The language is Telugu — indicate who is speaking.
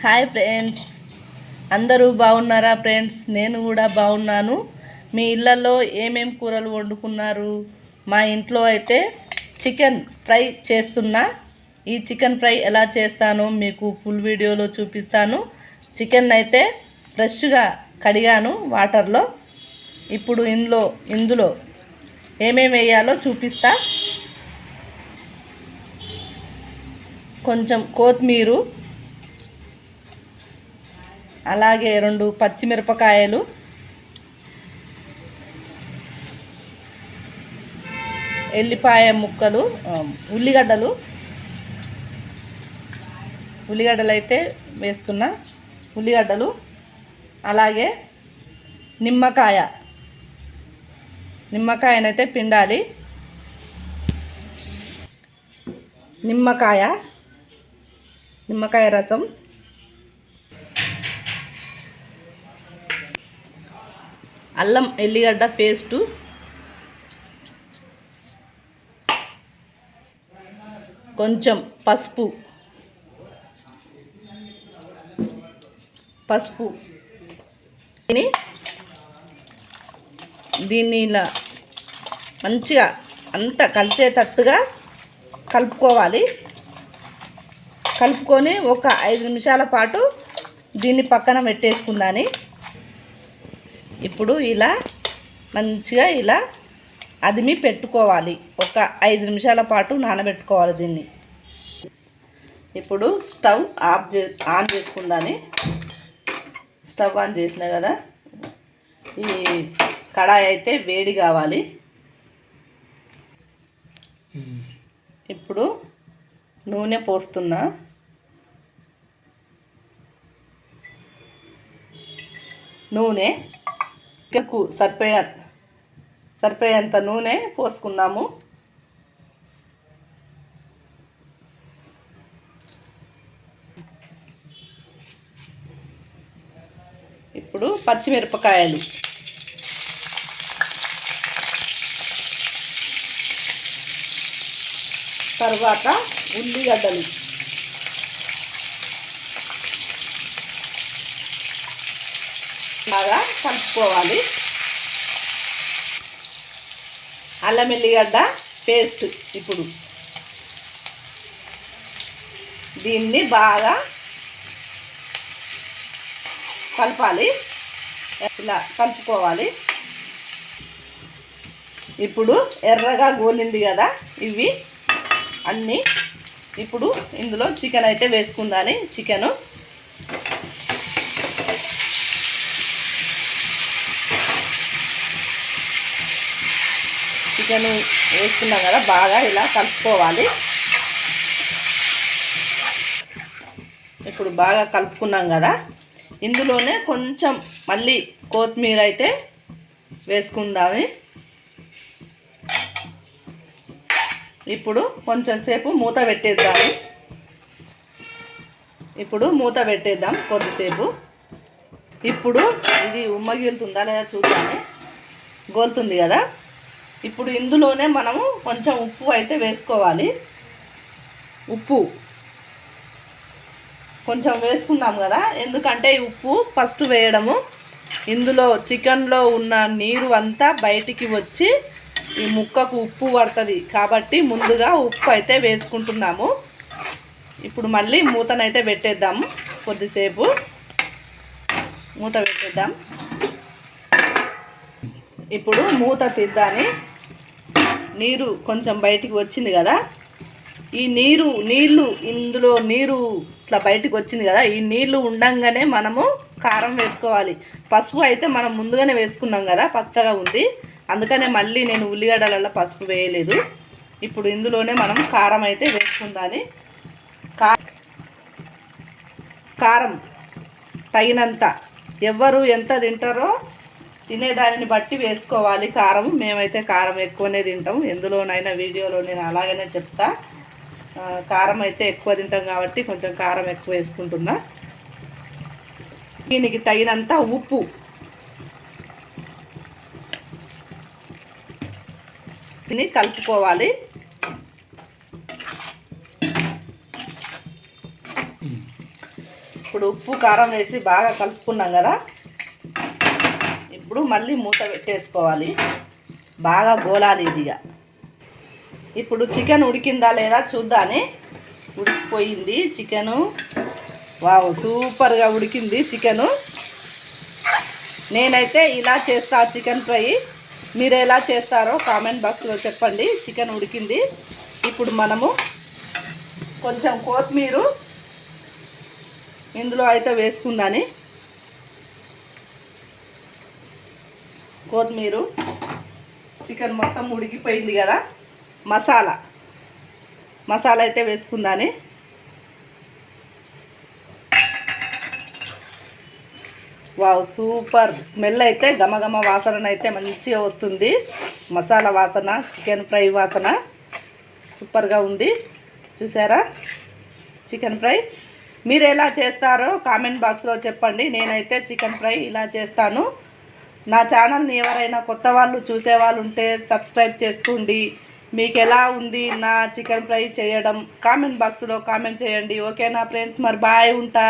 Speaker 1: హాయ్ ఫ్రెండ్స్, అందరూ బాగున్నారా ఫ్రెండ్స్? నేను కూడా బాగున్నాను. మీ ఇళ్ళల్లో ఏమేం కూరలు వండుకున్నారు? మా ఇంట్లో అయితే చికెన్ ఫ్రై చేస్తున్నా. ఈ చికెన్ ఫ్రై ఎలా చేస్తానో మీకు ఫుల్ వీడియోలో చూపిస్తాను. చికెన్ అయితే ఫ్రెష్గా కడిగాను వాటర్లో. ఇప్పుడు ఇందులో ఏమేమి వేయాలో చూపిస్తా. కొంచెం కొత్తిమీర, అలాగే 2 పచ్చిమిరపకాయలు, ఎల్లిపాయ ముక్కలు, ఉల్లిగడ్డలు అయితే వేస్తున్నా. ఉల్లిగడ్డలు, అలాగే నిమ్మకాయనైతే పిండాలి. నిమ్మకాయ రసం, అల్లం ఎల్లిగడ్డ పేస్టు, కొంచెం పసుపు దీన్ని ఇలా మంచిగా అంతా కలిసేటట్టుగా కలుపుకొని ఒక 5 నిమిషాల పాటు దీన్ని పక్కన పెట్టేసుకుందాని. ఇప్పుడు ఇలా మంచిగా ఇలా అదిమి పెట్టుకోవాలి. ఒక 5 నిమిషాల పాటు నానబెట్టుకోవాలి దీన్ని. ఇప్పుడు స్టవ్ ఆన్ చేసుకుందాని. స్టవ్ ఆన్ చేసిన కదా, ఈ కడాయి అయితే వేడి కావాలి. ఇప్పుడు నూనె పోస్తున్నా. నూనె సరిపోయేంత నూనె పోసుకున్నాము. ఇప్పుడు పచ్చిమిరపకాయలు, తర్వాత ఉల్లిగడ్డలు, బాగా కలుపుకోవాలి. అల్లం ఎల్లిగడ్డ పేస్ట్, ఇప్పుడు దీన్ని బాగా కలపాలి. ఇలా కలుపుకోవాలి. ఇప్పుడు ఎర్రగా గోలింది కదా ఇవి అన్నీ. ఇప్పుడు ఇందులో చికెన్ అయితే వేసుకుందాని. చికెను వేసుకున్నాం కదా, బాగా ఇలా కలుపుకోవాలి. ఇప్పుడు బాగా కలుపుకున్నాం కదా, ఇందులోనే కొంచెం మళ్ళీ కొత్తిమీర అయితే వేసుకుందాని. ఇప్పుడు కొంచెం సేపు మూత పెట్టేద్దాం కొద్దిసేపు. ఇప్పుడు ఇది ఉమ్మగిలుతుందా లేదా చూద్దామే. గోలుతుంది కదా. ఇప్పుడు ఇందులోనే మనము కొంచెం ఉప్పు అయితే వేసుకోవాలి. ఉప్పు కొంచెం వేసుకున్నాం కదా, ఎందుకంటే ఈ ఉప్పు ఫస్ట్ వేయడము ఇందులో చికెన్లో ఉన్న నీరు అంతా బయటికి వచ్చి ఈ ముక్కకు ఉప్పు పడుతుంది కాబట్టి ముందుగా ఉప్పు అయితే వేసుకుంటున్నాము. ఇప్పుడు మళ్ళీ మూతనైతే పెట్టేద్దాము. కొద్దిసేపు మూత పెట్టేద్దాం. ఇప్పుడు మూత తీద్దాని. నీరు కొంచెం బయటికి వచ్చింది కదా, ఈ నీళ్ళు ఇందులో నీరు ఇట్లా బయటికి వచ్చింది కదా, ఈ నీళ్లు ఉండంగానే మనము కారం వేసుకోవాలి. పసుపు అయితే మనం ముందుగానే వేసుకున్నాం కదా, పచ్చగా ఉంది, అందుకనే మళ్ళీ నేను ఉల్లిగడ్డలలో పసుపు వేయలేదు. ఇప్పుడు ఇందులోనే మనం కారం అయితే వేసుకుందాని. కారం తగినంత, ఎవరు ఎంత తింటారో తినేదానిని బట్టి వేసుకోవాలి కారం. మేమైతే కారం ఎక్కువనే తింటాం, ఎందులోనైనా వీడియోలో నేను అలాగనే చెప్తా. కారం అయితే ఎక్కువ తింటాం కాబట్టి కొంచెం కారం ఎక్కువ వేసుకుంటున్నా. దీనికి తగినంత ఉప్పు, దీన్ని కలుపుకోవాలి. ఇప్పుడు ఉప్పు కారం వేసి బాగా కలుపుకున్నాం కదా, ఇప్పుడు మళ్ళీ మూత పెట్టేసుకోవాలి, బాగా గోలాలి ఇదిగా. ఇప్పుడు చికెన్ ఉడికిందా లేదా చూద్దాని. ఉడికిపోయింది చికెను. వావ్, సూపర్గా ఉడికింది చికెను. నేనైతే ఇలా చేస్తా చికెన్ ఫ్రై. మీరు ఎలా చేస్తారో కామెంట్ బాక్స్లో చెప్పండి. చికెన్ ఉడికింది. ఇప్పుడు మనము కొంచెం కొత్తిమీర ఇందులో అయితే వేసుకుందాని. కొత్తిమీర, చికెన్ మొత్తం ఉడికిపోయింది కదా, మసాలా అయితే వేసుకుందాని. వావ్, సూపర్ స్మెల్ అయితే, గమగమ వాసన అయితే మంచిగా వస్తుంది. మసాలా వాసన, చికెన్ ఫ్రై వాసన సూపర్గా ఉంది. చూసారా చికెన్ ఫ్రై? మీరు ఎలా చేస్తారో కామెంట్ బాక్స్లో చెప్పండి. నేనైతే చికెన్ ఫ్రై ఇలా చేస్తాను. నా ఛానల్ని ఎవరైనా కొత్త వాళ్ళు చూసేవాళ్ళు ఉంటే సబ్స్క్రైబ్ చేసుకోండి. మీకు ఎలా ఉంది నా చికెన్ ఫ్రై చేయడం కామెంట్ బాక్స్లో కామెంట్ చేయండి. ఓకేనా ఫ్రెండ్స్? మరి బాయ్, ఉంటా.